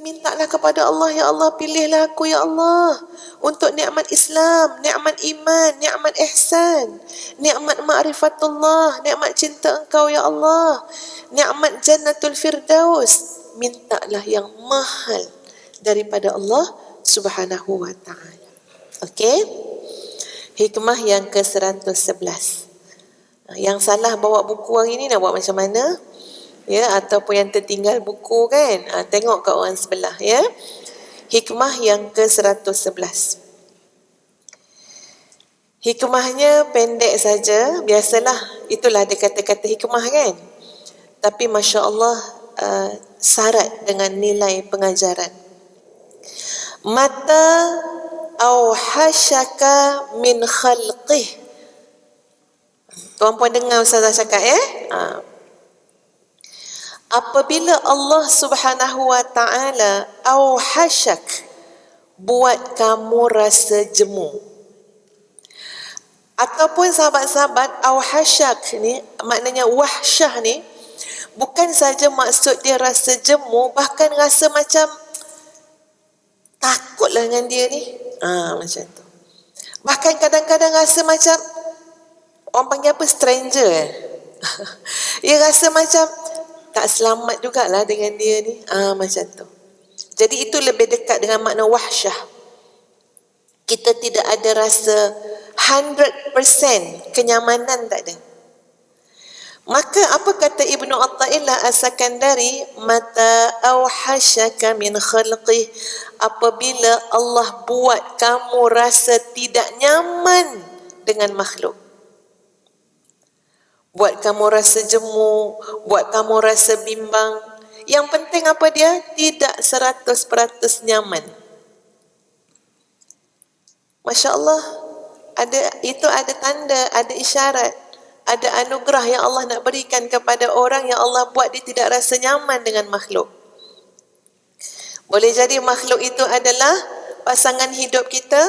mintalah kepada Allah, ya Allah pilihlah aku ya Allah untuk nikmat Islam, nikmat iman, nikmat ihsan, nikmat ma'rifatullah, nikmat cinta engkau ya Allah, nikmat jannatul firdaus. Mintalah yang mahal daripada Allah Subhanahu wa taala. Okey? Hikmah yang ke-111. Yang salah bawa buku hari ni nak buat macam mana? Ya, ataupun yang tertinggal buku kan, tengok kat orang sebelah ya. Hikmah yang ke-111. Hikmahnya pendek saja, biasalah, itulah ada kata-kata hikmah kan. Tapi Masya Allah, syarat dengan nilai pengajaran. Mata auhashaka min khalqih. Tuan-puan dengar Ustazah cakap ya. Apabila Allah Subhanahu wa taala auhashak, buat kamu rasa jemu. Ataupun sahabat-sahabat, auhashak ni maknanya wahsyah ni bukan saja maksud dia rasa jemu, bahkan rasa macam takutlah dengan dia ni. Macam tu. Bahkan kadang-kadang rasa macam orang panggil apa, stranger dia rasa macam tak selamat jugalah dengan dia ni. Macam tu. Jadi itu lebih dekat dengan makna wahsyah. Kita tidak ada rasa 100% kenyamanan, tak ada. Maka apa kata Ibnu Athaillah As-Sakandari, mata auhashaka min khalqih, apabila Allah buat kamu rasa tidak nyaman dengan makhluk, buat kamu rasa jemu, buat kamu rasa bimbang. Yang penting apa dia? Tidak 100% nyaman. Masya Allah, itu ada tanda, ada isyarat, ada anugerah yang Allah nak berikan kepada orang yang Allah buat dia tidak rasa nyaman dengan makhluk. Boleh jadi makhluk itu adalah pasangan hidup kita,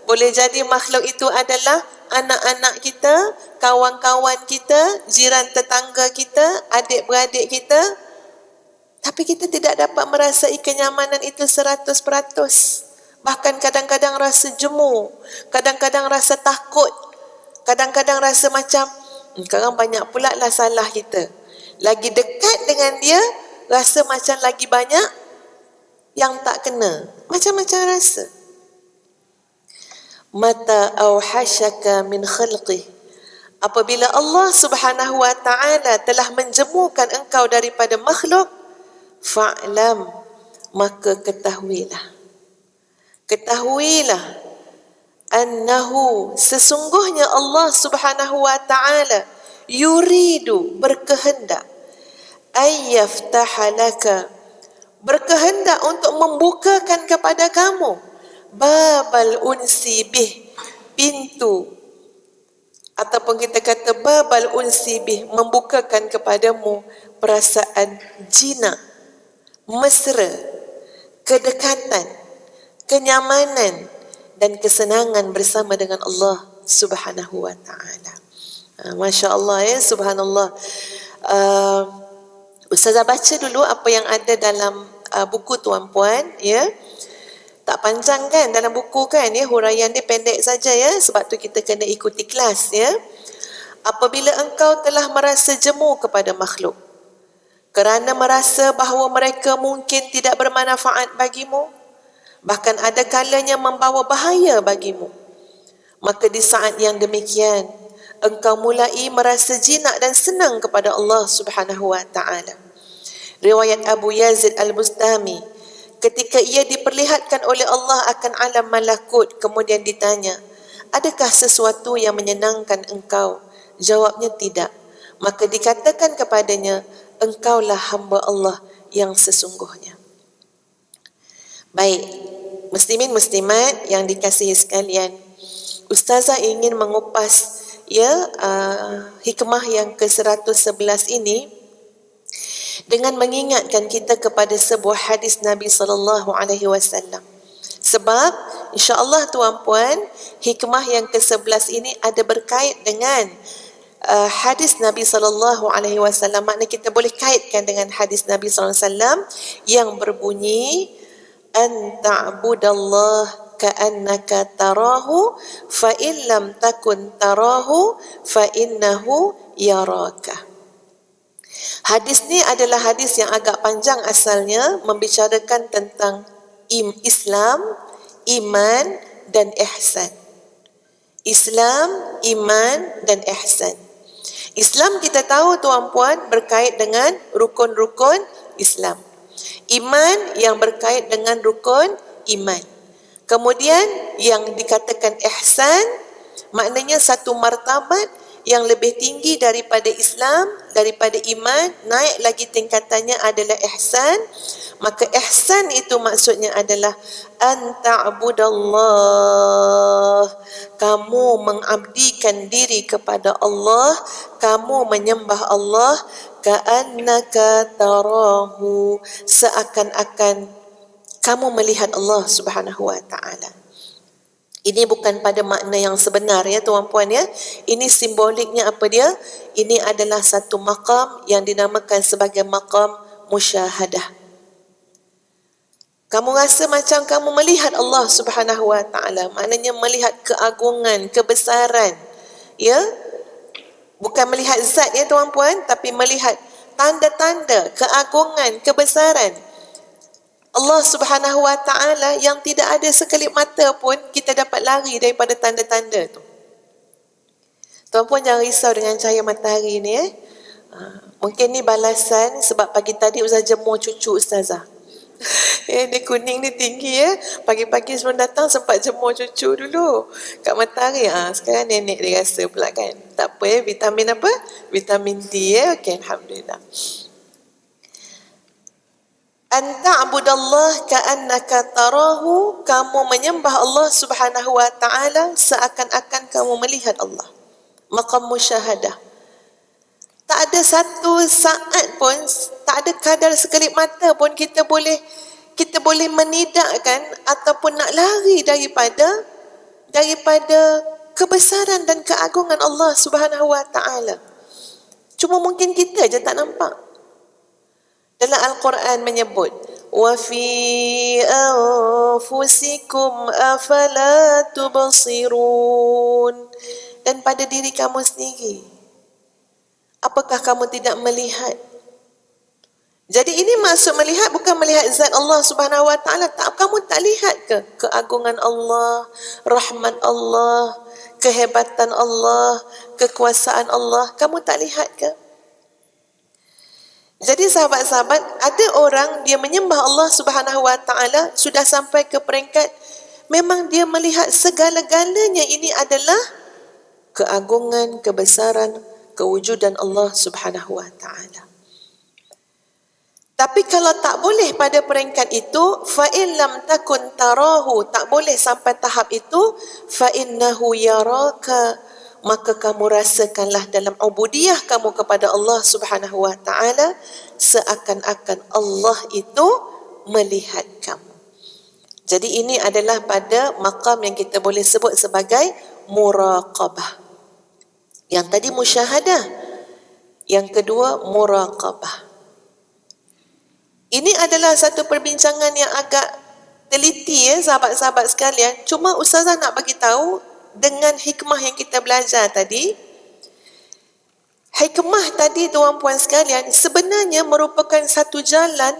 boleh jadi makhluk itu adalah anak-anak kita, kawan-kawan kita, jiran tetangga kita, adik-beradik kita. Tapi kita tidak dapat merasai kenyamanan itu 100%. Bahkan kadang-kadang rasa jemu, kadang-kadang rasa takut, kadang-kadang rasa macam sekarang banyak pula lah salah kita. Lagi dekat dengan dia, rasa macam lagi banyak yang tak kena. Macam-macam rasa. Mata auhashaka min khalqih, apabila Allah Subhanahu wa taala telah menjemukan engkau daripada makhluk, fa'lam, maka ketahuilah annahu, sesungguhnya Allah Subhanahu wa taala yuridu, berkehendak, ayyaftaha laka, berkehendak untuk membukakan kepada kamu, babal unsi bih, pintu, ataupun kita kata babal unsi bih, membukakan kepadamu perasaan jinak, mesra, kedekatan, kenyamanan dan kesenangan bersama dengan Allah Subhanahu wa taala. Masya Allah ya, subhanallah. Ustazah baca dulu apa yang ada dalam buku tuan-puan ya. Tak panjang kan dalam buku kan ya, huraian dia pendek saja ya, sebab tu kita kena ikuti kelas ya. Apabila engkau telah merasa jemu kepada makhluk kerana merasa bahawa mereka mungkin tidak bermanfaat bagimu, bahkan ada kalanya membawa bahaya bagimu, maka di saat yang demikian engkau mulai merasa jinak dan senang kepada Allah Subhanahu wa taala. Riwayat Abu Yazid Al-Bustami, ketika ia diperlihatkan oleh Allah akan alam malakut, kemudian ditanya, adakah sesuatu yang menyenangkan engkau? Jawabnya tidak. Maka dikatakan kepadanya, engkaulah hamba Allah yang sesungguhnya. Baik, muslimin muslimat yang dikasihi sekalian, Ustazah ingin mengupas hikmah yang ke-111 ini dengan mengingatkan kita kepada sebuah hadis Nabi SAW. Sebab insya-Allah tuan-puan, hikmah yang ke-11 ini ada berkait dengan hadis Nabi SAW, makna kita boleh kaitkan dengan hadis Nabi SAW yang berbunyi an ta'budallah ka'annaka tarahu fa in lam takun tarahu fa innahu yaraka. Hadis ni adalah hadis yang agak panjang asalnya, membicarakan tentang Islam, iman dan ihsan. Islam, iman dan ihsan. Islam kita tahu tuan-puan berkait dengan rukun-rukun Islam. Iman yang berkait dengan rukun iman. Kemudian yang dikatakan ihsan, maknanya satu martabat yang lebih tinggi daripada Islam, daripada iman, naik lagi tingkatannya adalah ihsan. Maka ihsan itu maksudnya adalah an ta'budallah, kamu mengabdikan diri kepada Allah, kamu menyembah Allah, ka'annaka tarahu, seakan-akan kamu melihat Allah Subhanahu wa ta'ala. Ini bukan pada makna yang sebenar ya tuan-puan ya. Ini simboliknya apa dia? Ini adalah satu maqam yang dinamakan sebagai maqam musyahadah. Kamu rasa macam kamu melihat Allah Subhanahu wa ta'ala. Maknanya melihat keagungan, kebesaran. Ya? Bukan melihat zat ya tuan-puan, tapi melihat tanda-tanda keagungan, kebesaran Allah Subhanahu wa ta'ala yang tidak ada sekelip mata pun kita dapat lari daripada tanda-tanda tu. Tuan-puan jangan risau dengan cahaya matahari ni mungkin ni balasan sebab pagi tadi Ustaz jemur cucu Ustazah. Dia kuning ni tinggi ya. Pagi-pagi sebelum datang sempat jemur cucu dulu kat matahari. Sekarang nenek dia rasa pula kan. Tak apa ya, vitamin apa? Vitamin D ya. Okey, alhamdulillah. An ta'budallah ka'annaka tarahu, kamu menyembah Allah Subhanahu wa ta'ala seakan-akan kamu melihat Allah. Maqam musyahadah. Tak ada satu saat pun, tak ada kadar sekelip mata pun kita boleh menidakkan ataupun nak lari daripada kebesaran dan keagungan Allah Subhanahu wa ta'ala. Cuma mungkin kita je tak nampak. Dalam Al-Quran menyebut wa fi anfusikum afala tubsirun, dan pada diri kamu sendiri apakah kamu tidak melihat? Jadi ini maksud melihat bukan melihat zat Allah Subhanahu wa ta'ala. Tak, kamu tak lihat ke keagungan Allah, rahmat Allah, kehebatan Allah, kekuasaan Allah? Kamu tak lihat ke? Jadi sahabat-sahabat, ada orang dia menyembah Allah Subhanahu wa ta'ala sudah sampai ke peringkat memang dia melihat segala-galanya ini adalah keagungan, kebesaran, kewujudan Allah Subhanahu wa ta'ala. Tapi kalau tak boleh pada peringkat itu, fa in lam takun tarahu, tak boleh sampai tahap itu, fa innahu yaraka, maka kamu rasakanlah dalam ubudiyah kamu kepada Allah Subhanahu wa ta'ala seakan-akan Allah itu melihat kamu. Jadi ini adalah pada maqam yang kita boleh sebut sebagai muraqabah. Yang tadi musyahadah, yang kedua muraqabah. Ini adalah satu perbincangan yang agak teliti ya sahabat-sahabat sekalian. Cuma Ustazah nak bagi tahu dengan hikmah yang kita belajar tadi. Hikmah tadi tuan-puan sekalian sebenarnya merupakan satu jalan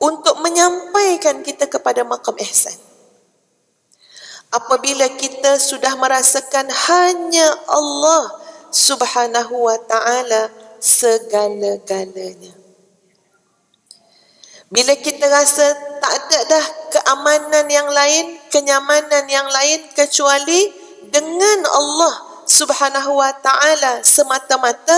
untuk menyampaikan kita kepada maqam ihsan. Apabila kita sudah merasakan hanya Allah Subhanahu wa ta'ala segala-galanya. Bila kita rasa tak ada dah keamanan yang lain, kenyamanan yang lain kecuali dengan Allah Subhanahu wa ta'ala semata-mata,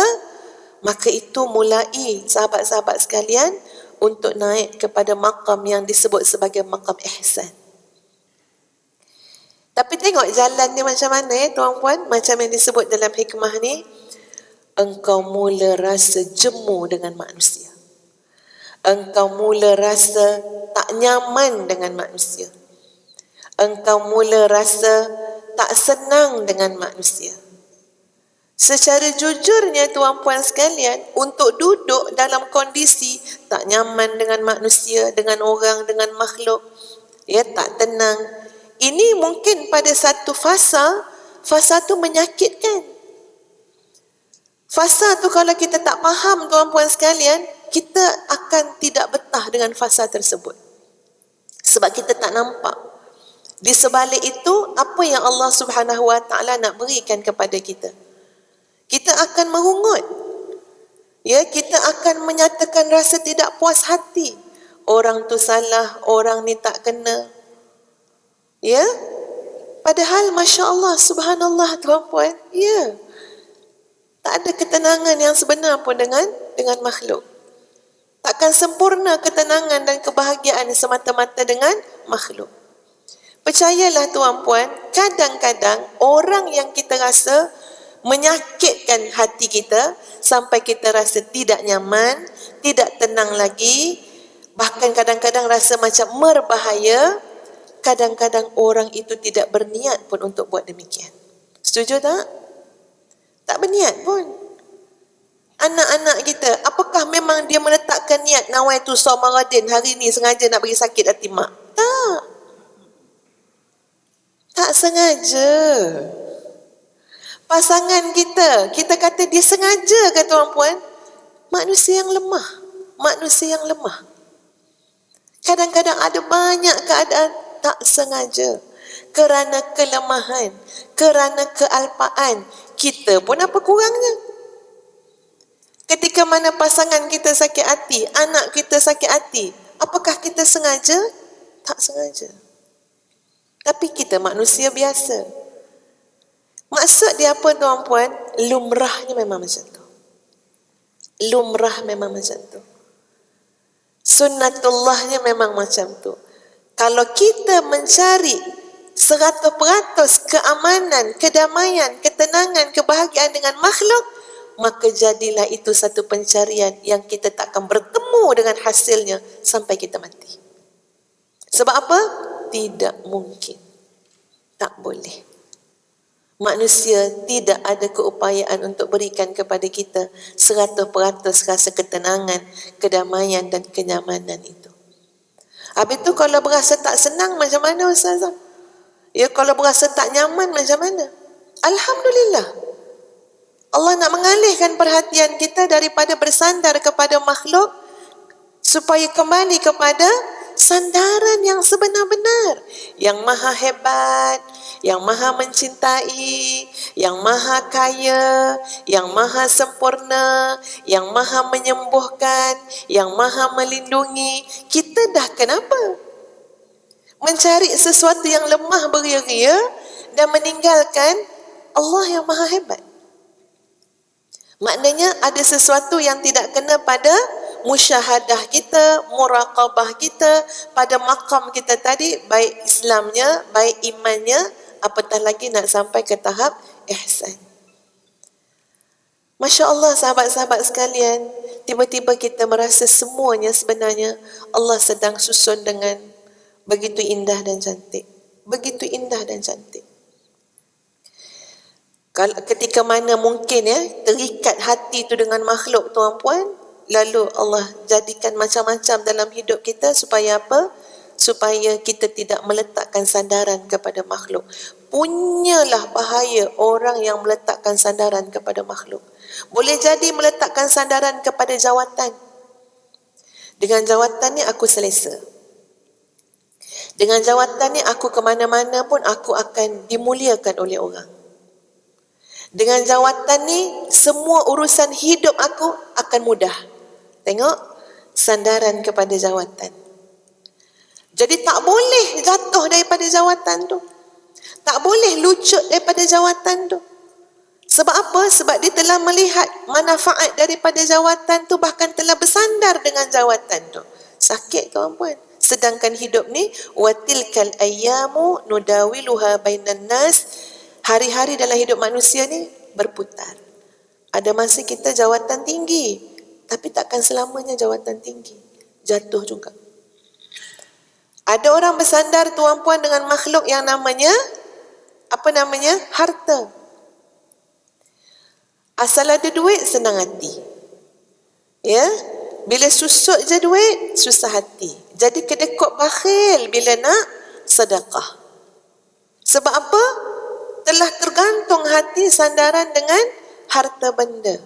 maka itu mulai sahabat-sahabat sekalian untuk naik kepada maqam yang disebut sebagai maqam ihsan. Tapi tengok jalan ni macam mana ya tuan-puan, macam yang disebut dalam hikmah ni, engkau mula rasa jemu dengan manusia. Engkau mula rasa tak nyaman dengan manusia. Engkau mula rasa tak senang dengan manusia. Secara jujurnya tuan-puan sekalian, untuk duduk dalam kondisi tak nyaman dengan manusia, dengan orang, dengan makhluk, ya, tak tenang. Ini mungkin pada satu fasa tu menyakitkan. Fasa tu kalau kita tak faham tuan-puan sekalian, kita akan tidak betah dengan fasa tersebut. Sebab kita tak nampak. Di sebalik itu, apa yang Allah Subhanahu Wa Taala nak berikan kepada kita? Kita akan merungut. Ya, kita akan menyatakan rasa tidak puas hati. Orang tu salah, orang ni tak kena. Ya. Padahal masya-Allah, subhanallah tuan-puan, ya. Tak ada ketenangan yang sebenar pun dengan makhluk. Takkan sempurna ketenangan dan kebahagiaan semata-mata dengan makhluk. Percayalah tuan-puan, kadang-kadang orang yang kita rasa menyakitkan hati kita sampai kita rasa tidak nyaman, tidak tenang lagi, bahkan kadang-kadang rasa macam berbahaya, kadang-kadang orang itu tidak berniat pun untuk buat demikian. Setuju tak? Tak berniat pun. Anak-anak kita, apakah memang dia meletakkan niat nawaitu shaum Ramadan hari ni sengaja nak bagi sakit hati mak? Tak. Tak sengaja. Pasangan kita kata dia sengaja ke tuan-puan? Manusia yang lemah. Manusia yang lemah. Kadang-kadang ada banyak keadaan tak sengaja. Kerana kelemahan, kerana kealpaan. Kita pun apa kurangnya? Ketika mana pasangan kita sakit hati, anak kita sakit hati, apakah kita sengaja? Tak sengaja. Tapi kita manusia biasa. Maksud dia apa tuan-puan? Lumrahnya memang macam tu. Lumrah memang macam tu. Sunnatullahnya memang macam tu. Kalau kita mencari 100% keamanan, kedamaian, ketenangan, kebahagiaan dengan makhluk, maka jadilah itu satu pencarian yang kita takkan bertemu dengan hasilnya sampai kita mati. Sebab apa? Tidak mungkin. Tak boleh. Manusia tidak ada keupayaan untuk berikan kepada kita 100% rasa ketenangan, kedamaian dan kenyamanan itu. Habis tu kalau berasa tak senang macam mana Ustazah? Ya, kalau berasa tak nyaman macam mana? Alhamdulillah. Allah nak mengalihkan perhatian kita daripada bersandar kepada makhluk supaya kembali kepada sandaran yang sebenar-benar, yang maha hebat, yang maha mencintai, yang maha kaya, yang maha sempurna, yang maha menyembuhkan, yang maha melindungi. Kita dah kenapa? Mencari sesuatu yang lemah beria-ria dan meninggalkan Allah yang maha hebat. Maknanya ada sesuatu yang tidak kena pada musyahadah kita, muraqabah kita, pada makam kita tadi, baik Islamnya, baik imannya, apatah lagi nak sampai ke tahap ihsan. Masya Allah sahabat-sahabat sekalian, tiba-tiba kita merasa semuanya sebenarnya Allah sedang susun dengan begitu indah dan cantik. Begitu indah dan cantik. Ketika mana mungkin terikat hati itu dengan makhluk tuan-puan, lalu Allah jadikan macam-macam dalam hidup kita supaya apa? Supaya kita tidak meletakkan sandaran kepada makhluk. Punyalah bahaya orang yang meletakkan sandaran kepada makhluk. Boleh jadi meletakkan sandaran kepada jawatan. Dengan jawatan ni aku selesa. Dengan jawatan ni aku ke mana-mana pun aku akan dimuliakan oleh orang. Dengan jawatan ni semua urusan hidup aku akan mudah. Tengok, sandaran kepada jawatan. Jadi tak boleh jatuh daripada jawatan tu. Tak boleh lucut daripada jawatan tu. Sebab apa? Sebab dia telah melihat manfaat daripada jawatan tu, bahkan telah bersandar dengan jawatan tu. Sakit tuan-puan. Sedangkan hidup ni, watilkal ayyamu nudawiluha bainan nas. Hari-hari dalam hidup manusia ni berputar. Ada masa kita jawatan tinggi, tapi takkan selamanya jawatan tinggi. Jatuh juga. Ada orang bersandar tuan-puan dengan makhluk yang namanya, harta. Asal ada duit, senang hati. Ya, bila susut je duit, susah hati. Jadi kedekut bakhil bila nak sedekah. Sebab apa? Telah tergantung hati sandaran dengan harta benda.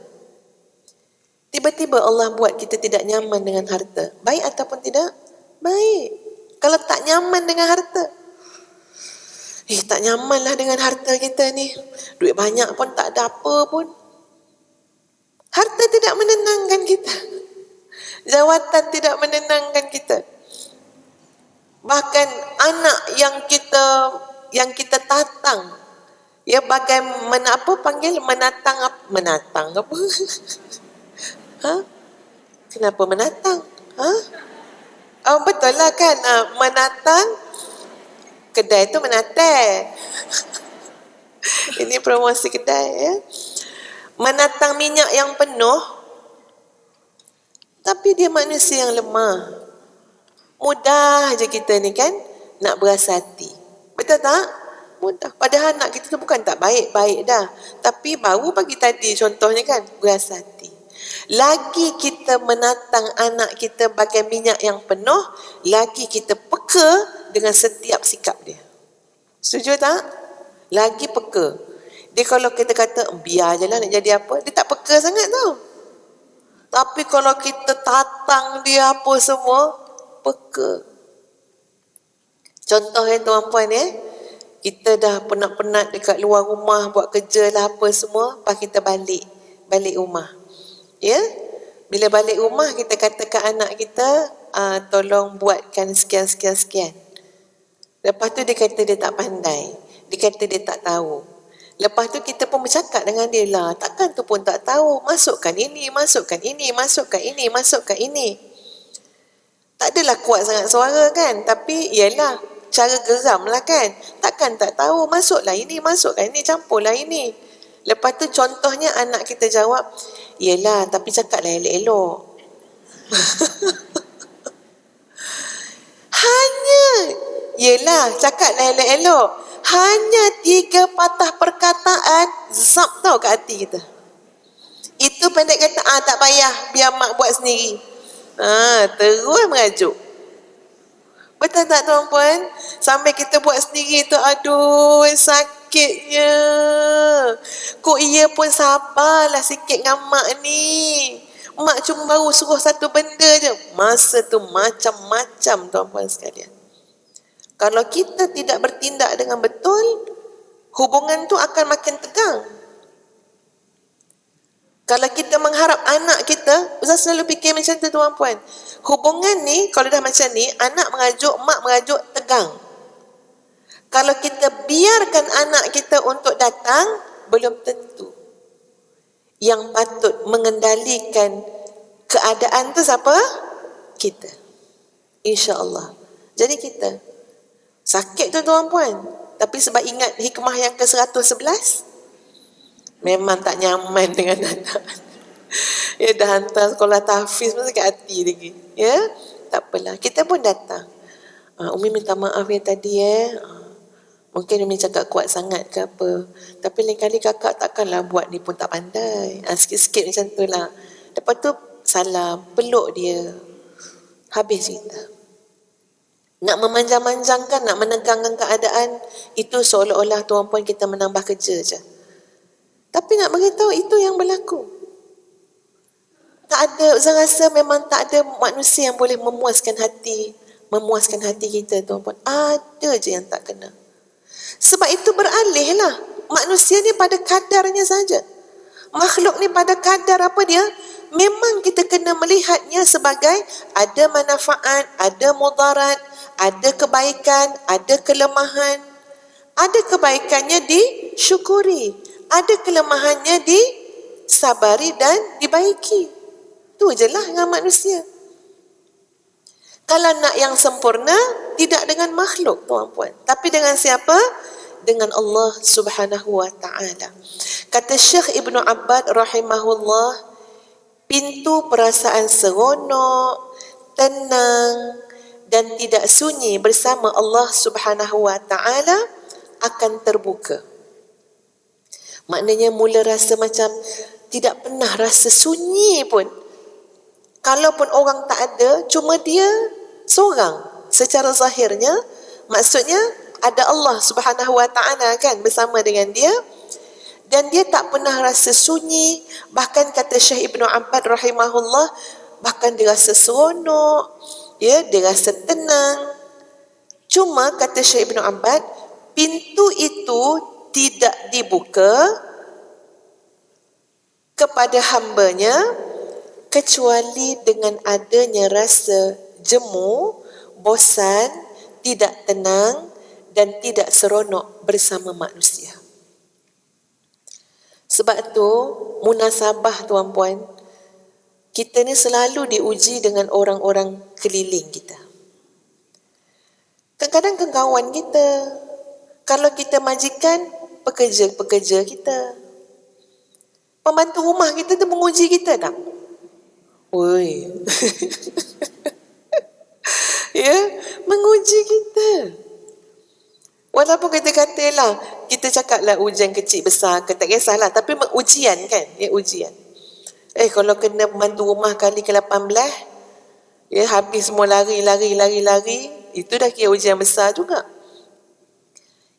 Tiba-tiba Allah buat kita tidak nyaman dengan harta. Baik ataupun tidak? Baik. Kalau tak nyaman dengan harta, tak nyaman lah dengan harta kita ni. Duit banyak pun tak ada apa pun. Harta tidak menenangkan kita. Jawatan tidak menenangkan kita. Bahkan anak yang kita tatang, ya, bagaimana apa panggil menatang apa? Ha? Kenapa menatang? Ha? Oh, betul lah kan, menatang kedai tu menatai. Ini promosi kedai, ya. Menatang minyak yang penuh, tapi dia manusia yang lemah. Mudah je kita ni kan nak beras hati. Betul tak? Mudah. Padahal anak kita tu bukan tak baik-baik dah. Tapi baru pagi tadi contohnya kan, beras hati. Lagi kita menatang anak kita bagai minyak yang penuh, lagi kita peka dengan setiap sikap dia. Setuju tak? Lagi peka. Dia kalau kita kata, biar je lah nak jadi apa, dia tak peka sangat tau. Tapi kalau kita tatang dia apa semua, peka. Contohnya tuan-puan, kita dah penat-penat dekat luar rumah, buat kerja lah apa semua, lepas kita balik rumah. Ya? Bila balik rumah, kita katakan anak kita, tolong buatkan sekian. Lepas tu dia kata dia tak pandai. Dia kata dia tak tahu. Lepas tu kita pun bercakap dengan dia lah. Takkan tu pun tak tahu. Masukkan ini. Tak adalah kuat sangat suara kan. Tapi ialah cara geram lah kan. Takkan tak tahu. Masuklah ini, campurlah ini. Lepas tu contohnya anak kita jawab, ialah tapi cakaplah elok-elok. Yelah, cakaplah elok-elok. Hanya 3 patah perkataan, zap tau kat hati kita. Itu pendek kata, tak payah, biar mak buat sendiri. Terus merajuk. Betul tak tuan-puan? Sampai kita buat sendiri tu, aduh sakitnya. Kok ia pun sabarlah sikit dengan mak ni. Mak cuma baru suruh satu benda je. Masa tu macam-macam tuan-puan sekalian. Kalau kita tidak bertindak dengan betul, hubungan tu akan makin tegang. Kalau kita mengharap anak kita, Ustaz selalu fikir macam tu tuan-puan. Hubungan ni, kalau dah macam ni, anak mengajuk, mak mengajuk, tegang. Kalau kita biarkan anak kita untuk datang, belum tentu. Yang patut mengendalikan keadaan tu siapa? Kita. InsyaAllah. Jadi kita. Sakit tu tuan-puan. Tapi sebab ingat hikmah yang ke-111, memang tak nyaman dengan anak. Ya dah hantar sekolah tahfiz pun sakit hati lagi. Ya, tak apalah. Kita pun datang. Umi minta maaf ya tadi mungkin Umi cakap kuat sangat ke apa. Tapi lain kali kakak takkanlah buat ni pun tak pandai. Sikit-sikit macam tu lah. Lepas tu salam, peluk dia. Habis cerita. Nak memanjang-manjangkan, nak menegangkan keadaan, itu seolah-olah tuan-puan kita menambah kerja je. Tapi nak beritahu itu yang berlaku. Tak ada, saya rasa memang tak ada manusia yang boleh memuaskan hati kita tuan-puan. Ada je yang tak kena. Sebab itu beralih lah. Manusia ni pada kadarnya saja. Makhluk ni pada kadar apa dia? Memang kita kena melihatnya sebagai ada manfaat, ada mudarat, ada kebaikan, ada kelemahan. Ada kebaikannya disyukuri, ada kelemahannya disabari dan dibaiki. Itu je lah dengan manusia. Kalau nak yang sempurna, tidak dengan makhluk tuan-puan, tapi dengan siapa? Dengan Allah Subhanahu wa ta'ala. Kata Syekh Ibnu Abbad rahimahullah, pintu perasaan seronok, tenang dan tidak sunyi bersama Allah Subhanahu wa ta'ala akan terbuka. Maknanya mula rasa macam tidak pernah rasa sunyi pun. Kalaupun orang tak ada, cuma dia seorang. Secara zahirnya, maksudnya ada Allah Subhanahu Wa Taala kan bersama dengan dia, dan dia tak pernah rasa sunyi. Bahkan kata Syekh Ibnu Abbad rahimahullah, bahkan dia rasa seronok, ya, dia rasa tenang. Cuma kata Syekh Ibnu Abbad, pintu itu tidak dibuka kepada hambanya kecuali dengan adanya rasa jemu, bosan, tidak tenang dan tidak seronok bersama manusia. Sebab tu munasabah tuan-puan, kita ni selalu diuji dengan orang-orang keliling kita. Kadang-kadang kawan kita, kalau kita majikan, pekerja-pekerja kita, pembantu rumah kita tu menguji kita tak? Oi. Ya, menguji kita. Walaupun kita katalah, kita cakaplah ujian kecil besar, tak kisahlah, tapi ujian kan, ya, ujian. Kalau kena pembantu rumah kali ke-18, ya, habis semua lari, itu dah kira ujian besar juga.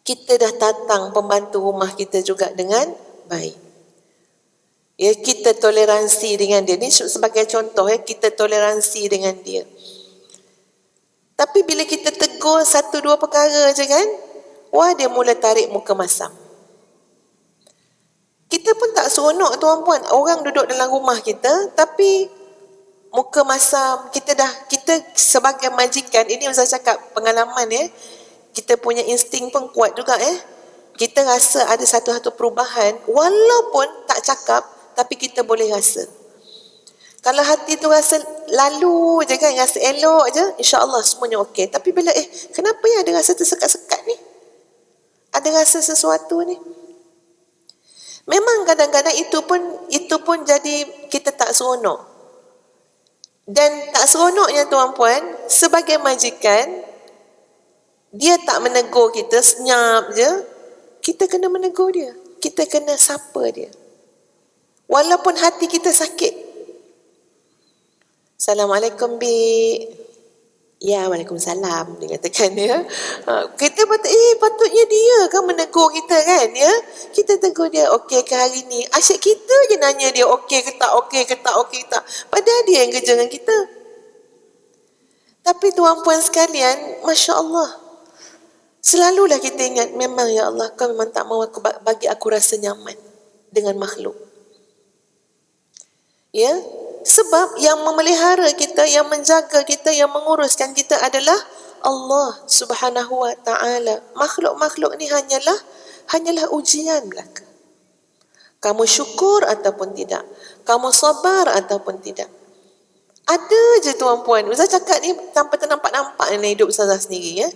Kita dah tatang pembantu rumah kita juga dengan baik. Ya, kita toleransi dengan dia. Ini sebagai contoh, ya, kita toleransi dengan dia. Tapi bila kita tegur satu dua perkara je kan, wah, dia mula tarik muka masam. Kita pun tak seronok tuan-puan, orang duduk dalam rumah kita tapi muka masam. Kita sebagai majikan, ini Ustaz cakap pengalaman, ya, kita punya insting pun kuat juga, kita rasa ada satu perubahan walaupun tak cakap, tapi kita boleh rasa. Kalau hati tu rasa lalu je kan, rasa elok je, insya-Allah semuanya okey. Tapi bila kenapa ya ada rasa tersekat-sekat ni? Ada rasa sesuatu ni. Memang kadang-kadang itu pun jadi kita tak seronok. Dan tak seronoknya tuan-puan, sebagai majikan, dia tak menegur kita, senyap je, kita kena menegur dia. Kita kena sapa dia. Walaupun hati kita sakit. Assalamualaikum, Bi. Ya, Waalaikumsalam, dia katakan, ya. Kita patutnya dia kan menegur kita kan, ya. Kita tegur dia, okey ke hari ni? Asyik kita je nanya dia okey ke tak, okey ke tak, okey ke tak. Padahal dia yang kerja dengan kita. Tapi tuan-puan sekalian, Masya Allah, selalulah kita ingat, memang ya Allah, kau memang tak mahu bagi aku rasa nyaman dengan makhluk. Ya, sebab yang memelihara kita, yang menjaga kita, yang menguruskan kita adalah Allah Subhanahu Wa Taala. Makhluk-makhluk ni hanyalah ujian belaka. Kamu syukur ataupun tidak, kamu sabar ataupun tidak. Ada je tuan-puan, Ustaz cakap ni tanpa ternampak-nampak dalam hidup Ustazah sendiri, ya.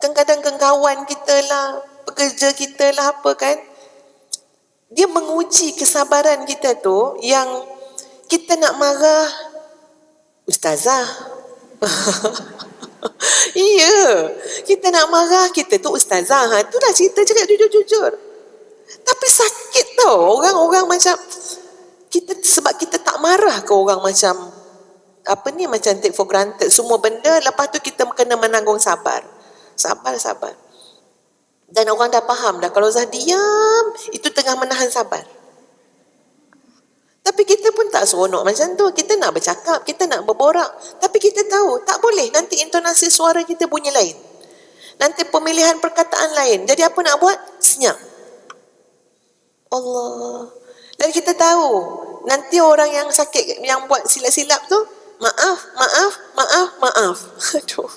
Kadang-kadang kawan kita lah, pekerja kita lah, apa kan, dia menguji kesabaran kita tu, yang kita nak marah Ustazah. Iya, kita nak marah, kita tu Ustazah. Itulah cerita, cakap jujur-jujur. Tapi sakit tau, orang-orang macam kita, sebab kita tak marah ke orang macam macam take for granted semua benda, lepas tu kita kena menanggung sabar. Sabar. Dan orang dah faham dah, kalau Zah diam, itu tengah menahan sabar. Tapi kita pun tak seronok macam tu. Kita nak bercakap, kita nak berborak, tapi kita tahu, tak boleh, nanti intonasi suara kita bunyi lain. Nanti pemilihan perkataan lain. Jadi apa nak buat? Senyap. Allah. Dan kita tahu, nanti orang yang sakit, yang buat silap-silap tu, maaf. Aduh.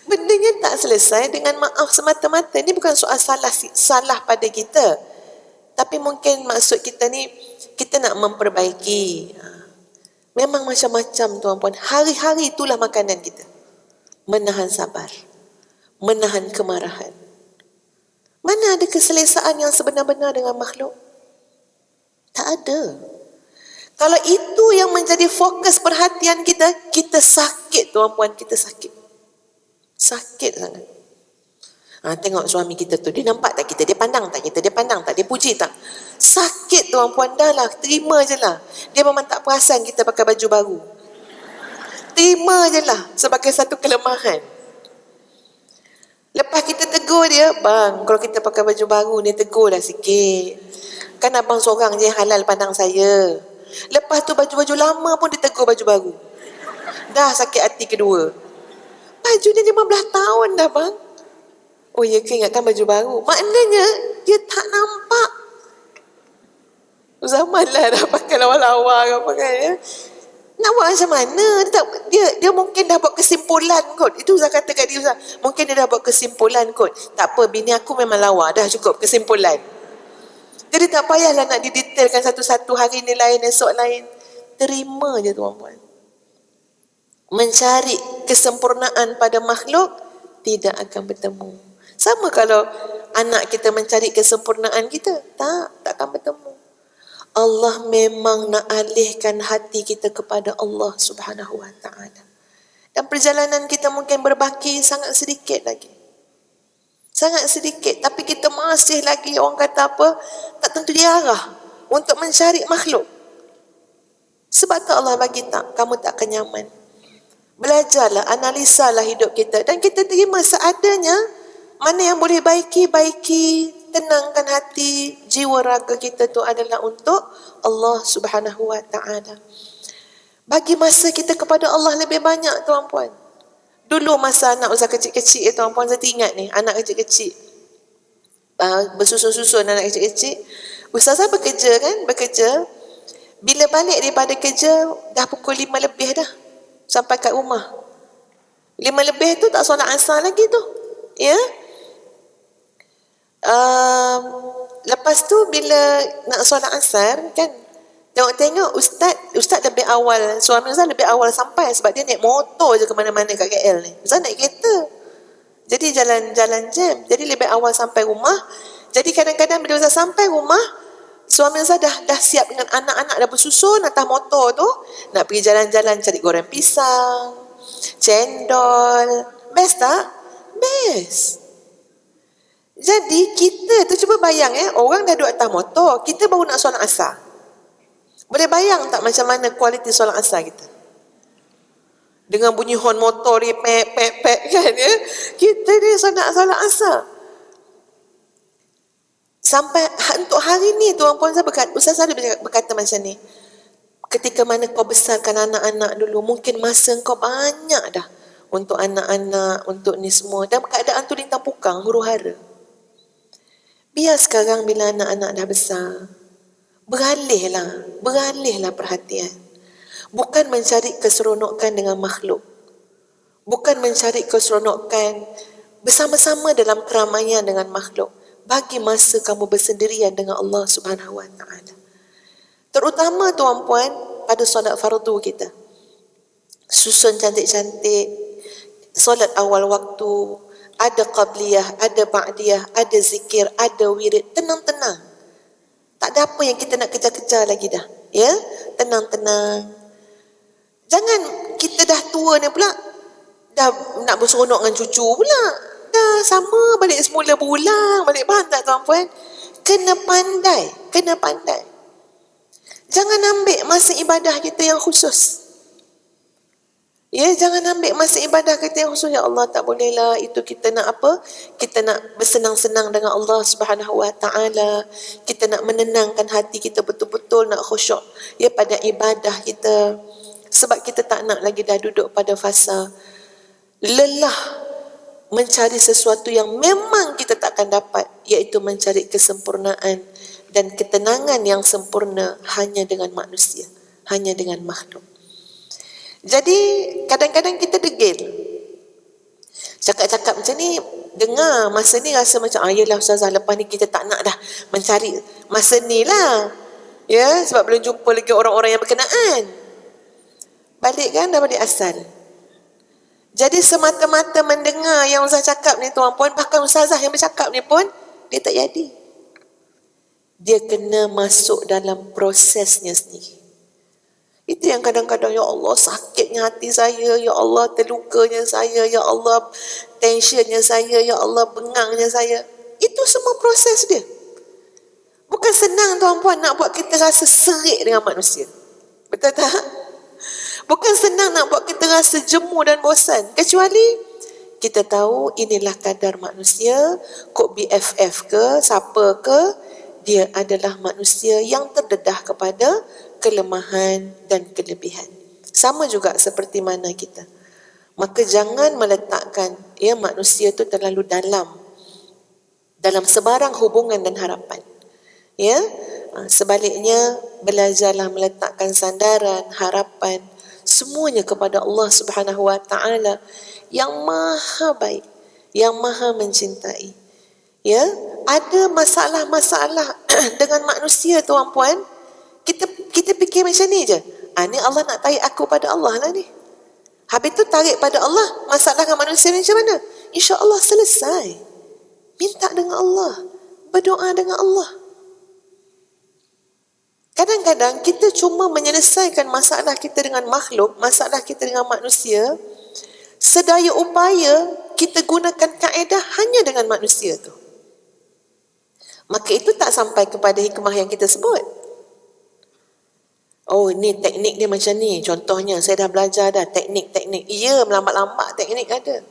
Bendanya tak selesai dengan maaf semata-mata. Ini bukan soal salah pada kita. Tapi mungkin maksud kita ni, kita nak memperbaiki. Memang macam-macam tuan-puan. Hari-hari itulah makanan kita. Menahan sabar. Menahan kemarahan. Mana ada keselesaan yang sebenar-benar dengan makhluk? Tak ada. Kalau itu yang menjadi fokus perhatian kita, kita sakit tuan-puan, kita sakit. Sakit sangat. Tengok suami kita tu, dia nampak tak kita, dia pandang tak kita, dia pandang tak, dia puji tak. Sakit tuan puan, dah lah, terima je lah. Dia memang tak perasan kita pakai baju baru. Terima je lah sebagai satu kelemahan. Lepas kita tegur dia, bang, kalau kita pakai baju baru ni, tegur lah sikit. Kan abang seorang je yang halal pandang saya. Lepas tu baju-baju lama pun dia tegur baju baru. Dah sakit hati kedua. Baju ni 15 tahun dah bang. Oh ya ke, ingatkan baju baru. Maknanya dia tak nampak. Zaman lah dah pakai lawa-lawa ke apa kan ya. Nak buat macam mana? Dia mungkin dah buat kesimpulan kot. Itu Ustaz kata kat dia, Ustaz. Mungkin dia dah buat kesimpulan kot. Tak apa, bini aku memang lawa. Dah cukup kesimpulan. Jadi tak payahlah nak didetailkan satu-satu, hari ni lain, esok lain. Terima je tuan-puan. Mencari kesempurnaan pada makhluk tidak akan bertemu. Sama kalau anak kita mencari kesempurnaan kita, takkan bertemu. Allah memang nak alihkan hati kita kepada Allah Subhanahu wa ta'ala. Dan perjalanan kita mungkin berbaki sangat sedikit lagi. Sangat sedikit. Tapi kita masih lagi, orang kata apa, tak tentu diarah untuk mencari makhluk. Sebab tu Allah bagi tak, kamu tak akan nyaman. Belajarlah, analisalah hidup kita. Dan kita terima seadanya. Mana yang boleh baiki, tenangkan hati, jiwa raga kita tu adalah untuk Allah Subhanahu wa ta'ala. Bagi masa kita kepada Allah lebih banyak tuan-puan. Dulu masa anak Ustaz kecil-kecil tuan-puan, saya ingat ni, anak kecil-kecil. Bersusun-susun anak kecil-kecil. Ustazah bekerja. Bila balik daripada kerja, dah pukul 5 lebih dah. Sampai kat rumah. 5 lebih tu tak solat asar lagi tu. Ya. Lepas tu bila nak solat asar kan, tengok ustaz lebih awal, suami Ustaz lebih awal sampai sebab dia naik motor je ke mana-mana kat KL ni. Ustaz naik kereta. Jadi jalan jam. Jadi lebih awal sampai rumah. Jadi kadang-kadang bila Ustaz sampai rumah, suami Ustaz dah siap dengan anak-anak dah bersusun atas motor tu, nak pergi jalan-jalan cari goreng pisang, cendol. Best tak? Best. Jadi kita tu cuba bayang orang dah duduk atas motor, kita baru nak solat asar. Boleh bayang tak macam mana kualiti solat asar kita? Dengan bunyi horn motor ni pek kan ya. Kita ni solat asar. Sampai untuk hari ni tuan-puan, Ustaz selalu berkata macam ni. Ketika mana kau besarkan anak-anak dulu, mungkin masa kau banyak dah untuk anak-anak, untuk ni semua. Dan keadaan tu lintang pukang, huru-hara. Biar sekarang bila anak-anak dah besar, beralihlah perhatian. Bukan mencari keseronokan dengan makhluk. Bukan mencari keseronokan bersama-sama dalam keramaian dengan makhluk. Bagi masa kamu bersendirian dengan Allah Subhanahu wa ta'ala. Terutama tuan-puan pada solat fardu kita. Susun cantik-cantik, solat awal waktu, ada qabliyah, ada ba'diyah, ada zikir, ada wirid. Tenang-tenang. Tak ada apa yang kita nak kejar-kejar lagi dah. Ya, tenang-tenang. Jangan kita dah tua ni pula, dah nak berseronok dengan cucu pula. Dah sama balik semula berulang, balik faham tak tuan-puan? Kena pandai. Jangan ambil masa ibadah kita yang khusus. Ya, jangan ambil masa ibadah kita yang khusus. Ya Allah, tak bolehlah. Itu kita nak apa? Kita nak bersenang-senang dengan Allah Subhanahu wa ta'ala. Kita nak menenangkan hati kita betul-betul, nak khusyuk ya pada ibadah kita. Sebab kita tak nak lagi dah duduk pada fasa lelah mencari sesuatu yang memang kita takkan dapat, iaitu mencari kesempurnaan dan ketenangan yang sempurna hanya dengan manusia, hanya dengan makhluk. Jadi kadang-kadang kita degil. Cakap-cakap macam ni, dengar masa ni rasa macam yelah Ustazah, lepas ni kita tak nak dah mencari masa ni lah. Ya, sebab belum jumpa lagi orang-orang yang berkenaan. Balik kan, dah balik asal. Jadi semata-mata mendengar yang Ustaz cakap ni tuan-puan, bahkan Ustazah yang bercakap ni pun dia tak jadi. Dia kena masuk dalam prosesnya sendiri. Itu yang kadang-kadang, ya Allah sakitnya hati saya, ya Allah terlukanya saya, ya Allah tensionnya saya, ya Allah bengangnya saya. Itu semua proses dia. Bukan senang tuan-puan nak buat kita rasa serik dengan manusia. Betul tak? Bukan senang nak buat kita rasa jemu dan bosan. Kecuali kita tahu inilah kadar manusia, kok BFF ke, siapa ke, dia adalah manusia yang terdedah kepada kelemahan dan kelebihan. Sama juga seperti mana kita. Maka jangan meletakkan manusia itu terlalu dalam sebarang hubungan dan harapan. Sebaliknya belajarlah meletakkan sandaran, harapan semuanya kepada Allah Subhanahu Wa Taala yang maha baik, yang maha mencintai. Ada masalah-masalah dengan manusia tuan-puan, kita fikir macam ni je. Ni Allah nak tarik aku pada Allah lah ni. Habis tu tarik pada Allah, masalah dengan manusia ni macam mana? InsyaAllah selesai. Minta dengan Allah, berdoa dengan Allah. Kadang-kadang kita cuma menyelesaikan masalah kita dengan makhluk, masalah kita dengan manusia, sedaya upaya kita gunakan kaedah hanya dengan manusia tu. Maka itu tak sampai kepada hikmah yang kita sebut. Oh, ni teknik dia macam ni. Contohnya, saya dah belajar dah teknik-teknik. Ya, melambat-lambat teknik ada.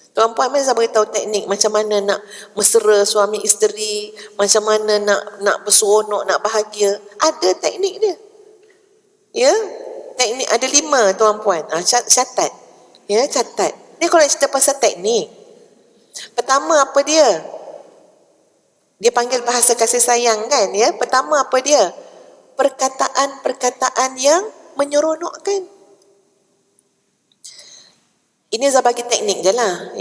Tuan-puan saya beritahu teknik macam mana nak mesra suami isteri, macam mana nak berseronok, nak bahagia. Ada teknik dia. Teknik ada 5 tuan-puan. Catat. Catat. Ni kalau cerita pasal teknik. Pertama apa dia? Dia panggil bahasa kasih sayang kan? Pertama apa dia? Perkataan-perkataan yang menyeronokkan. Ini saya bagi teknik je lah.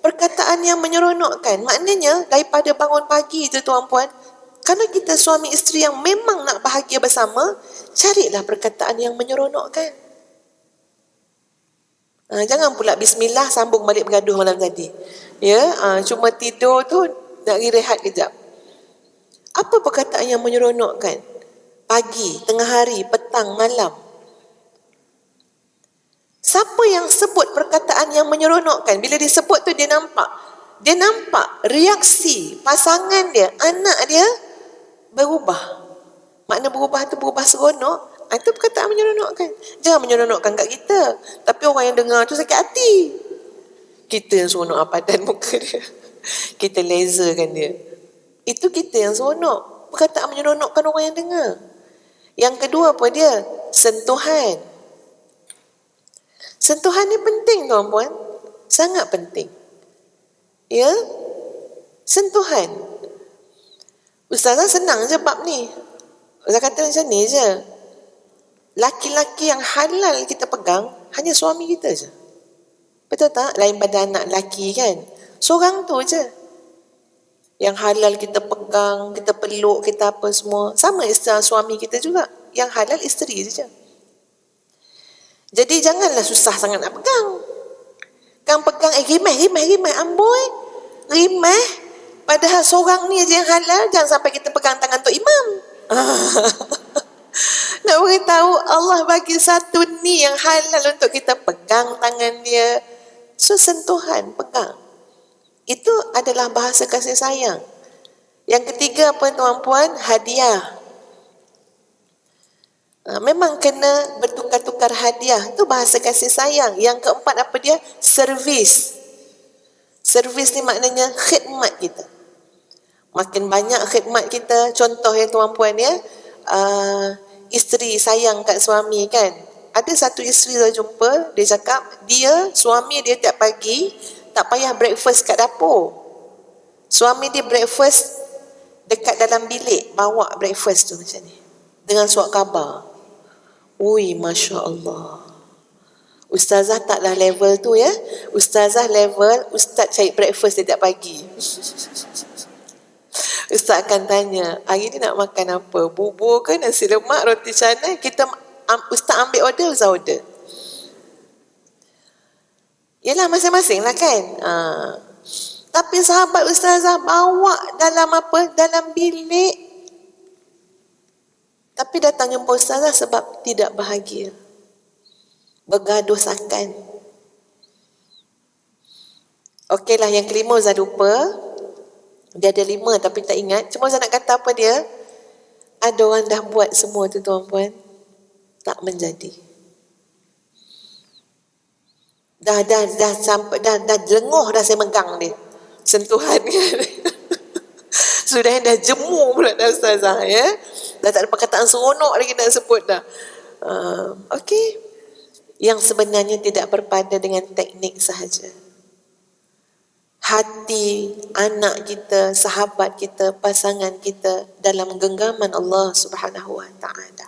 Perkataan yang menyeronokkan. Maknanya daripada bangun pagi tu tuan-puan, kalau kita suami isteri yang memang nak bahagia bersama, carilah perkataan yang menyeronokkan. Jangan pula bismillah sambung balik bergaduh malam tadi. Cuma tidur tu nak rehat kejap. Apa perkataan yang menyeronokkan? Pagi, tengah hari, petang, malam. Siapa yang sebut perkataan yang menyeronokkan? Bila dia sebut tu dia nampak reaksi pasangan dia, anak dia berubah. Makna berubah tu berubah seronok. Itu perkataan menyeronokkan. Jangan menyeronokkan kat kita, tapi orang yang dengar tu sakit hati. Kita yang seronok padan muka dia. Kita laserkan dia. Itu kita yang seronok. Perkataan menyeronokkan orang yang dengar. Yang kedua apa dia? Sentuhan. Sentuhan ni penting tuan-puan. Sangat penting. Sentuhan. Ustazah senang je bab ni. Ustazah kata macam ni je. Laki-laki yang halal kita pegang hanya suami kita je. Betul tak? Lain pada anak lelaki kan. Seorang tu je. Yang halal kita pegang, kita peluk, kita apa semua. Sama isteri suami kita juga. Yang halal isteri je. Jadi janganlah susah sangat nak pegang. Kan pegang, rimeh, amboi. Rimeh. Padahal seorang ni je yang halal, jangan sampai kita pegang tangan Tok Imam. Nak beritahu Allah bagi satu ni yang halal untuk kita pegang tangan dia. So sentuhan, pegang. Itu adalah bahasa kasih sayang. Yang ketiga apa tuan-puan? Hadiah. Memang kena bertukar-tukar hadiah. Itu bahasa kasih sayang. Yang keempat apa dia? Servis. Servis ni maknanya khidmat kita. Makin banyak khidmat kita. Contoh ya tuan-puan isteri sayang kat suami kan. Ada satu isteri saya jumpa, dia cakap suami dia tiap pagi tak payah breakfast kat dapur. Suami dia breakfast dekat dalam bilik, bawa breakfast tu macam ni. Dengan surat khabar. Ui, Masya Allah. Ustazah taklah level tu ya. Ustazah level, ustaz cari breakfast setiap pagi. Ustaz akan tanya, hari ni nak makan apa? Bubur ke, nasi lemak, roti canai? Ustaz ambil order, Ustaz order. Yelah masing-masing lah kan. Tapi sahabat Ustazah bawa dalam apa? Dalam bilik. Tapi datang jumpa ustazah sebab tidak bahagia. Bergaduh sakan. Okeylah, yang kelima Ustaz lupa. Dia ada 5 tapi tak ingat. Cuma Ustaz nak kata apa dia? Ada orang dah buat semua tu tuan-puan, tak menjadi. Dah sampai dah lengoh dah saya megang dia. Sentuhan kan. Sudah dah jemur pula dah ustazah ya. Dah tak ada perkataan seronok lagi nak sebut dah. Okey. Yang sebenarnya tidak berpada dengan teknik sahaja. Hati anak kita, sahabat kita, pasangan kita dalam genggaman Allah Subhanahu wa taala.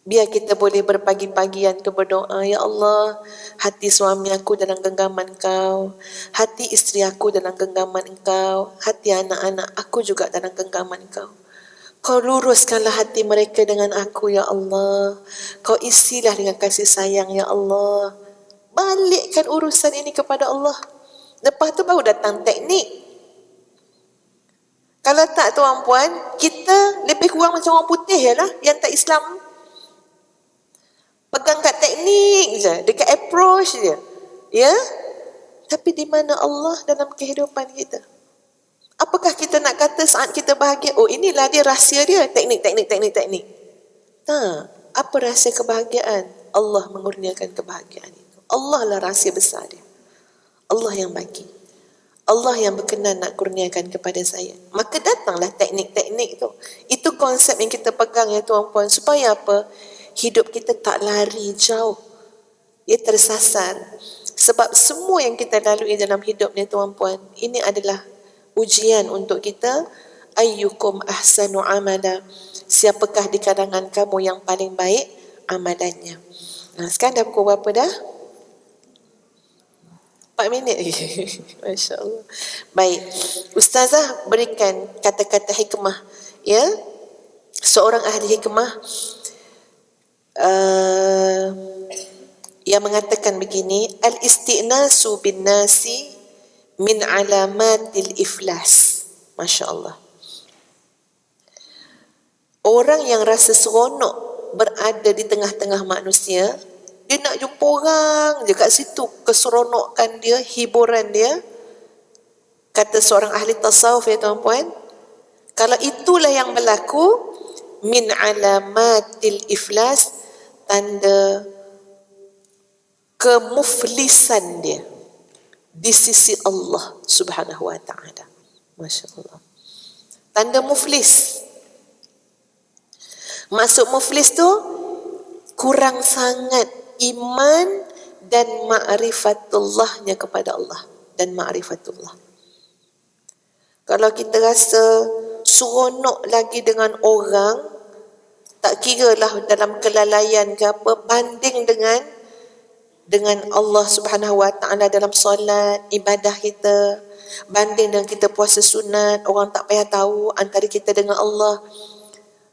Biar kita boleh berpagi-pagian tu berdoa, ya Allah, hati suami aku dalam genggaman Kau, hati isteri aku dalam genggaman Engkau, hati anak-anak aku juga dalam genggaman Kau. Kau luruskanlah hati mereka dengan aku, ya Allah. Kau isilah dengan kasih sayang, ya Allah. Balikkan urusan ini kepada Allah. Lepas tu baru datang teknik. Kalau tak tuan-puan, kita lebih kurang macam orang putih je lah, yang tak Islam. Pegang kat teknik je, dekat approach je. Ya? Tapi di mana Allah dalam kehidupan kita? Apakah kita nak kata saat kita bahagia, oh inilah dia rahsia dia, teknik. Tak. Apa rahsia kebahagiaan? Allah mengurniakan kebahagiaan itu. Allah lah rahsia besar dia. Allah yang bagi. Allah yang berkenan nak kurniakan kepada saya. Maka datanglah teknik-teknik tu. Itu konsep yang kita pegang ya tuan-puan. Supaya apa? Hidup kita tak lari jauh. Ia tersasar. Sebab semua yang kita lalui dalam hidup ni tuan-puan, ini adalah ujian untuk kita. Ayyukum ahsanu amala. Siapakah di kalangan kamu yang paling baik amalannya? Nah, sekarang dah pukul berapa dah? 4 minit lagi. Masya Allah. Baik. Ustazah berikan kata-kata hikmah. Ya. Seorang ahli hikmah yang mengatakan begini, al-isti'nasu bin nasi min alamatil iflas. Masya Allah. Orang yang rasa seronok berada di tengah-tengah manusia, dia nak jumpa orang je kat situ, keseronokan dia, hiburan dia. Kata seorang ahli tasawuf ya tuan-puan, kalau itulah yang berlaku, min alamatil iflas, tanda kemuflisan dia di sisi Allah Subhanahu wa taala. Masya Allah. Tanda muflis. Maksud muflis tu kurang sangat iman dan ma'rifatullahnya kepada Allah dan ma'rifatullah. Kalau kita rasa seronok lagi dengan orang, tak kira lah dalam kelalaian ke apa, banding dengan Allah Subhanahu wa taala dalam solat, ibadah kita, banding dengan kita puasa sunat, orang tak payah tahu antara kita dengan Allah.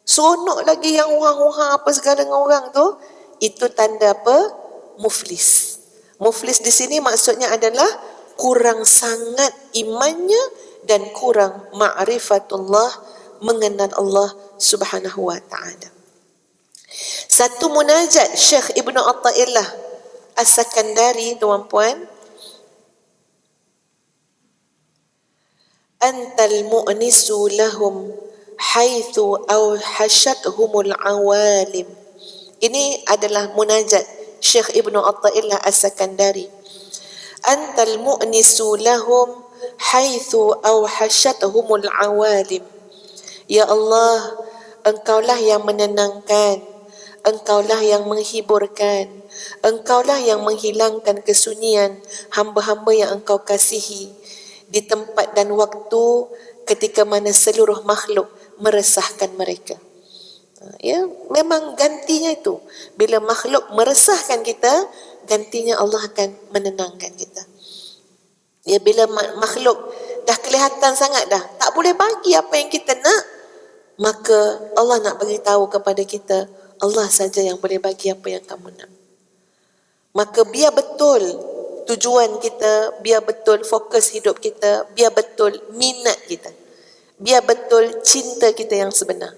Seronok lagi yang orang-orang apa segala dengan orang tu, itu tanda apa? Muflis. Muflis di sini maksudnya adalah kurang sangat imannya dan kurang ma'rifatullah, mengenal Allah Subhanahu wa taala. Satu munajat Syekh Ibnu Athaillah As-Sakandari tuan-puan, antal mu'nisu lahum haitsu awhashathumul awalim. Ini adalah munajat Syekh Ibnu Athaillah As-Sakandari. Antal mu'nisu lahum haitsu awhashathumul awalim. Ya Allah, Engkaulah yang menenangkan, Engkaulah yang menghiburkan, Engkaulah yang menghilangkan kesunyian hamba-hamba yang Engkau kasihi di tempat dan waktu ketika mana seluruh makhluk meresahkan mereka. Ya, memang gantinya itu. Bila makhluk meresahkan kita, gantinya Allah akan menenangkan kita. Ya, bila makhluk dah kelihatan sangat dah tak boleh bagi apa yang kita nak, maka Allah nak bagi tahu kepada kita, Allah saja yang boleh bagi apa yang kamu nak. Maka biar betul tujuan kita, biar betul fokus hidup kita, biar betul minat kita, biar betul cinta kita yang sebenar.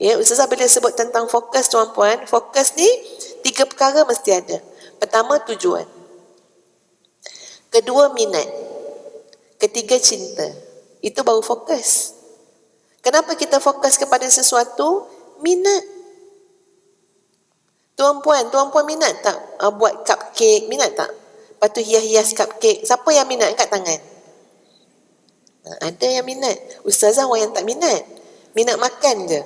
Ya, Ustazah bila sebut tentang fokus tuan-puan, fokus ni 3 perkara mesti ada. Pertama, tujuan. Kedua, minat. Ketiga, cinta. Itu baru fokus. Kenapa kita fokus kepada sesuatu? Minat. Tuan-puan minat tak buat cupcake? Minat tak? Lepas tu hias-hias cupcake. Siapa yang minat? Angkat tangan. Ada yang minat. Ustazah orang yang tak minat. Minat makan je.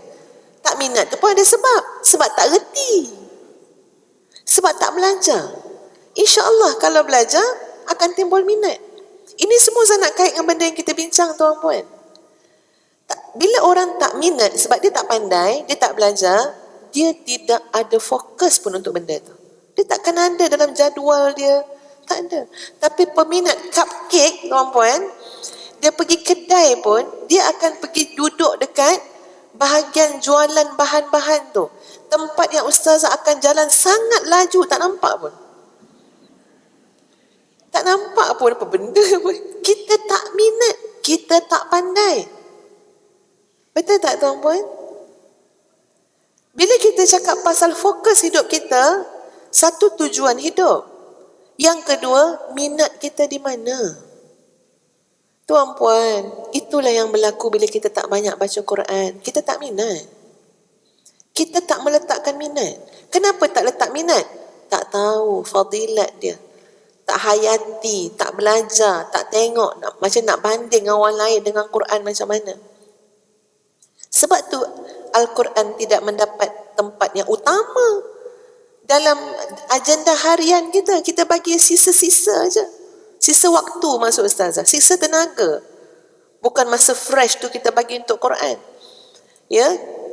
Tak minat tu pun ada sebab. Sebab tak reti. Sebab tak belajar. InsyaAllah kalau belajar akan timbul minat. Ini semua saya nak kait dengan benda yang kita bincang tuan-puan. Bila orang tak minat sebab dia tak pandai, dia tak belajar, dia tidak ada fokus pun untuk benda tu. Dia takkan ada dalam jadual dia. Tak ada. Tapi peminat cupcake tuan-puan, dia pergi kedai pun, dia akan pergi duduk dekat bahagian jualan bahan-bahan tu. Tempat yang ustazah akan jalan sangat laju, tak nampak pun. Tak nampak pun apa benda pun. Kita tak minat, kita tak pandai. Betul tak tuan-puan? Bila kita cakap pasal fokus hidup kita, satu tujuan hidup. Yang kedua, minat kita di mana? Tuan-puan, itulah yang berlaku bila kita tak banyak baca Quran. Kita tak minat. Kita tak meletakkan minat. Kenapa tak letak minat? Tak tahu fadilat dia. Tak hayati, tak belajar, tak tengok, macam nak banding dengan orang lain dengan Quran macam mana. Sebab tu Al-Quran tidak mendapat tempat yang utama dalam agenda harian kita. Kita bagi sisa-sisa aja. Sisa waktu masuk ustazah, sisa tenaga. Bukan masa fresh tu kita bagi untuk Quran. Ya,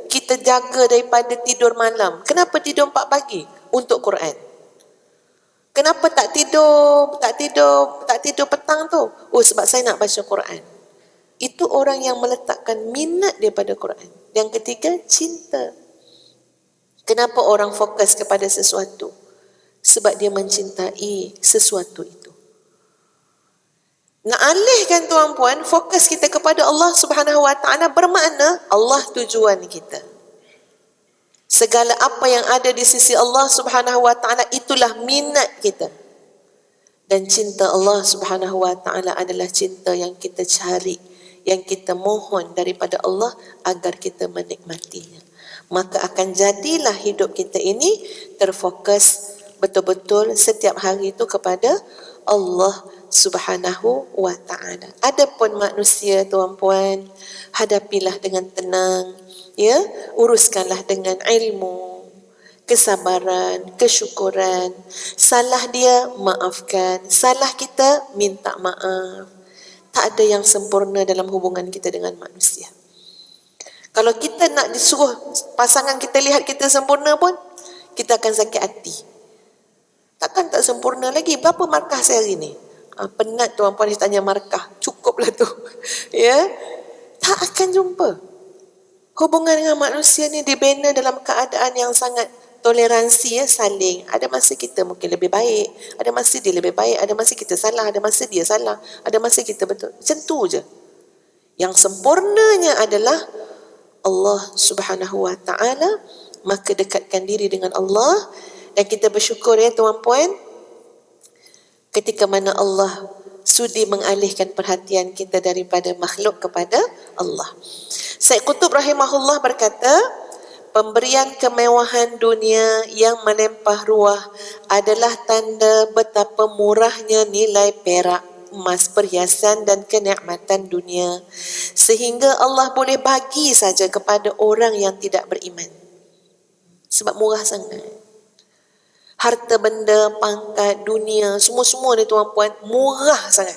kita jaga daripada tidur malam. Kenapa tidur 4 pagi? Untuk Quran. Kenapa tak tidur petang tu? Oh, sebab saya nak baca Quran. Itu orang yang meletakkan minat daripada Quran. Yang ketiga, cinta. Kenapa orang fokus kepada sesuatu? Sebab dia mencintai sesuatu itu. Nak alihkan tuan-puan, fokus kita kepada Allah Subhanahu Wa Taala bermakna Allah tujuan kita. Segala apa yang ada di sisi Allah Subhanahu Wa Taala itulah minat kita. Dan cinta Allah Subhanahu Wa Taala adalah cinta yang kita cari, yang kita mohon daripada Allah agar kita menikmatinya. Maka akan jadilah hidup kita ini terfokus betul-betul setiap hari itu kepada Allah Subhanahu Wa Taala. Adapun manusia tuan-puan, hadapilah dengan tenang, ya, uruskanlah dengan ilmu, kesabaran, kesyukuran. Salah dia, maafkan. Salah kita, minta maaf. Tak ada yang sempurna dalam hubungan kita dengan manusia. Kalau kita nak disuruh pasangan kita lihat kita sempurna pun, kita akan sakit hati. Takkan tak sempurna lagi. Berapa markah saya hari ni? Penat tuan-puan dia tanya markah. Cukuplah tu. Ya, tak akan jumpa. Hubungan dengan manusia ni dibina dalam keadaan yang sangat toleransi, ya, saling. Ada masa kita mungkin lebih baik, ada masa dia lebih baik, ada masa kita salah, ada masa dia salah, ada masa kita betul. Macam tu je. Yang sempurnanya adalah Allah Subhanahu Wa Taala. Maka dekatkan diri dengan Allah. Dan kita bersyukur, ya tuan-puan, ketika mana Allah sudi mengalihkan perhatian kita daripada makhluk kepada Allah. Syekh Qutb rahimahullah berkata, pemberian kemewahan dunia yang melimpah ruah adalah tanda betapa murahnya nilai perak, emas, perhiasan dan kenikmatan dunia, sehingga Allah boleh bagi saja kepada orang yang tidak beriman. Sebab murah sangat. Harta benda, pangkat, dunia, semua-semua ni tuan-puan, murah sangat.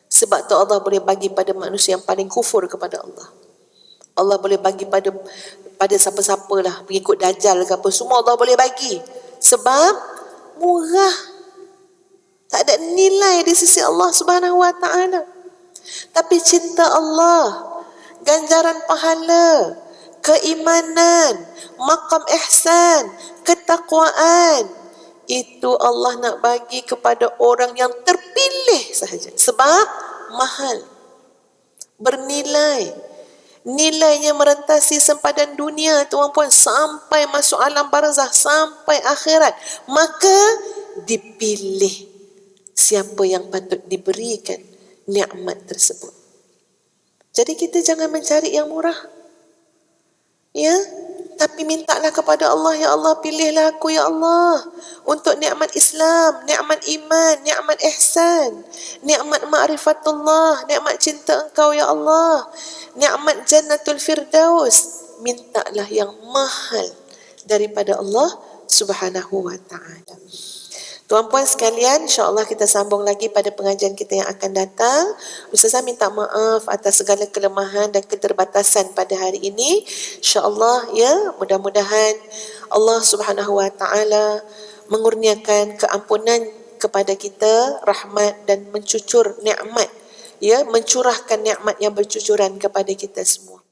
Sebab tu Allah boleh bagi pada manusia yang paling kufur kepada Allah. Allah boleh bagi pada siapa-siapa lah, pengikut Dajjal ke apa, semua Allah boleh bagi. Sebab murah. Tak ada nilai di sisi Allah Subhanahu Wa Taala. Tapi cinta Allah, ganjaran pahala, keimanan, maqam ihsan, ketakwaan, itu Allah nak bagi kepada orang yang terpilih sahaja. Sebab mahal, bernilai. nilainya merentasi sempadan dunia tuan-puan, sampai masuk alam barzah, sampai akhirat. Maka dipilih siapa yang patut diberikan nikmat tersebut. Jadi kita jangan mencari yang murah, ya, tapi mintalah kepada Allah, ya Allah, pilihlah aku ya Allah untuk nikmat Islam, nikmat iman, nikmat ihsan, nikmat ma'rifatullah, nikmat cinta Engkau ya Allah, nikmat jannatul firdaus. Mintalah yang mahal daripada Allah Subhanahu wa taala. Tuan-puan sekalian, insya-Allah kita sambung lagi pada pengajian kita yang akan datang. Ustazah minta maaf atas segala kelemahan dan keterbatasan pada hari ini. Insya-Allah ya, mudah-mudahan Allah Subhanahu wa taala mengurniakan keampunan kepada kita, rahmat dan mencucur nikmat, ya, mencurahkan nikmat yang bercucuran kepada kita semua.